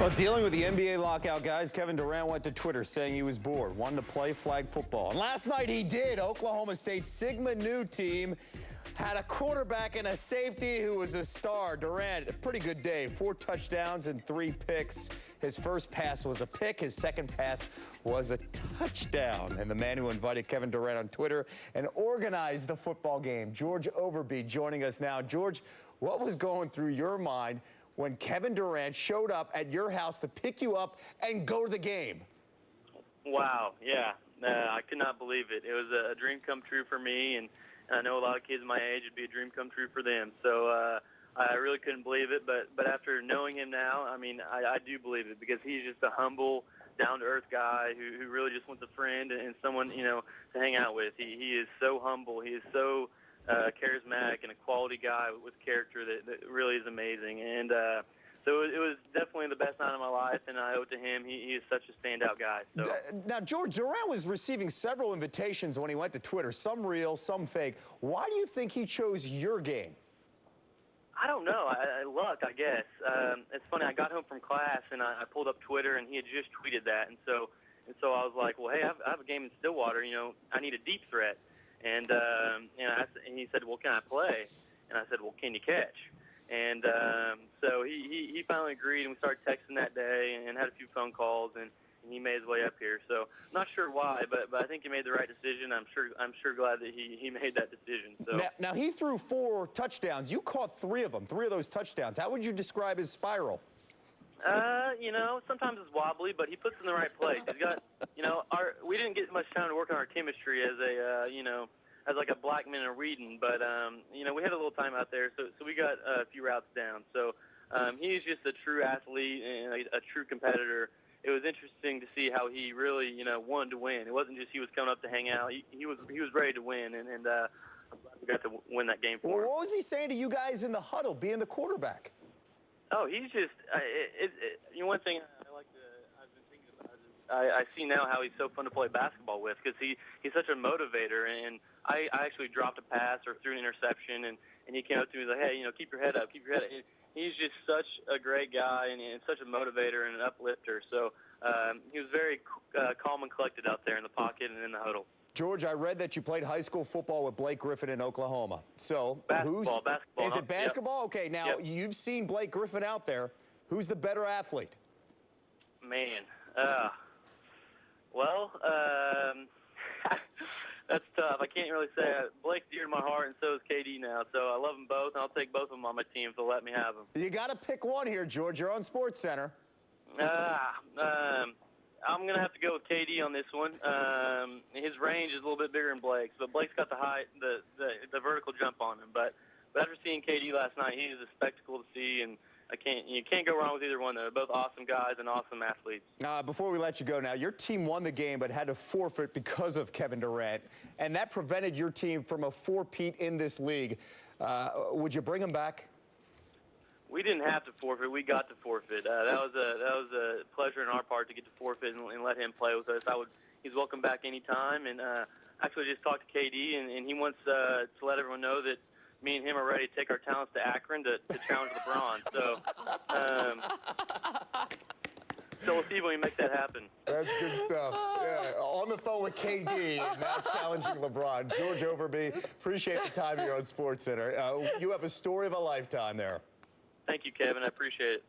Well, dealing with the NBA lockout, guys, Kevin Durant went to Twitter saying he was bored, wanted to play flag football. And last night he did. Oklahoma State's Sigma Nu team had a quarterback and a safety who was a star. Durant, a pretty good day. 4 touchdowns and 3 picks. His first pass was a pick. His second pass was a touchdown. And the man who invited Kevin Durant on Twitter and organized the football game, George Overby, joining us now. George, what was going through your mind when Kevin Durant showed up at your house to pick you up and go to the game? Wow, yeah. I could not believe it. It was a dream come true for me, and I know a lot of kids my age, it'd be a dream come true for them. So I really couldn't believe it, but after knowing him now, I mean, I do believe it, because he's just a humble, down-to-earth guy who really just wants a friend and someone, you know, to hang out with. He is so humble. He is so charismatic and a quality guy with character that really is amazing. And so it was definitely the best night of my life, and I owe it to him. He is such a standout guy. So. Now, George, Durant was receiving several invitations when he went to Twitter, some real, some fake. Why do you think he chose your game? I don't know. Luck, I guess. It's funny. I got home from class, and I pulled up Twitter, and he had just tweeted that. And so I was like, well, hey, I have a game in Stillwater. You know, I need a deep threat. And he said, well, can I play? And I said, well, can you catch? And so he finally agreed, and we started texting that day and had a few phone calls, and he made his way up here. So I'm not sure why, but I think he made the right decision. I'm sure glad that he made that decision. So now he threw 4 touchdowns. You caught 3 of them, 3 of those touchdowns. How would you describe his spiral? You know, sometimes it's wobbly, but he puts it in the right place. He's got, you know, we didn't get much time to work on our chemistry as as like a Blackman and Whedon, but you know, we had a little time out there, so we got a few routes down. So he's just a true athlete and a true competitor. It was interesting to see how he really, you know, wanted to win. It wasn't just he was coming up to hang out. He was ready to win, and I'm glad we got to win that game for him. Well, what was he saying to you guys in the huddle, being the quarterback? Oh, he's just you know, one thing I've been thinking about is I see now how he's so fun to play basketball with, because he's such a motivator. And I actually dropped a pass or threw an interception, and he came up to me and was like, hey, you know, keep your head up, keep your head up. He's just such a great guy and such a motivator and an uplifter. So he was very calm and collected out there in the pocket and in the huddle. George, I read that you played high school football with Blake Griffin in Oklahoma. So basketball. Is it basketball? Yep. Okay, now yep. You've seen Blake Griffin out there. Who's the better athlete? Man, well, that's tough. I can't really say. Blake's dear to my heart, and so is KD now. So I love them both, and I'll take both of them on my team if they'll let me have them. You got to pick one here, George. You're on SportsCenter. I'm going to have to go with KD on this one. His range is a little bit bigger than Blake's, but Blake's got the height, the vertical jump on him. But after seeing KD last night, he is a spectacle to see, and you can't go wrong with either one. They're both awesome guys and awesome athletes. Before we let you go now, your team won the game but had to forfeit because of Kevin Durant, and that prevented your team from a 4-peat in this league. Would you bring him back? We didn't have to forfeit. We got to forfeit. That was a pleasure on our part to get to forfeit and let him play with us. He's welcome back anytime. And actually just talked to KD, and he wants to let everyone know that me and him are ready to take our talents to Akron to challenge LeBron. So we'll see when we make that happen. That's good stuff. Yeah, on the phone with KD, now challenging LeBron. George Overby, appreciate the time here on SportsCenter. You have a story of a lifetime there. Thank you, Kevin. I appreciate it.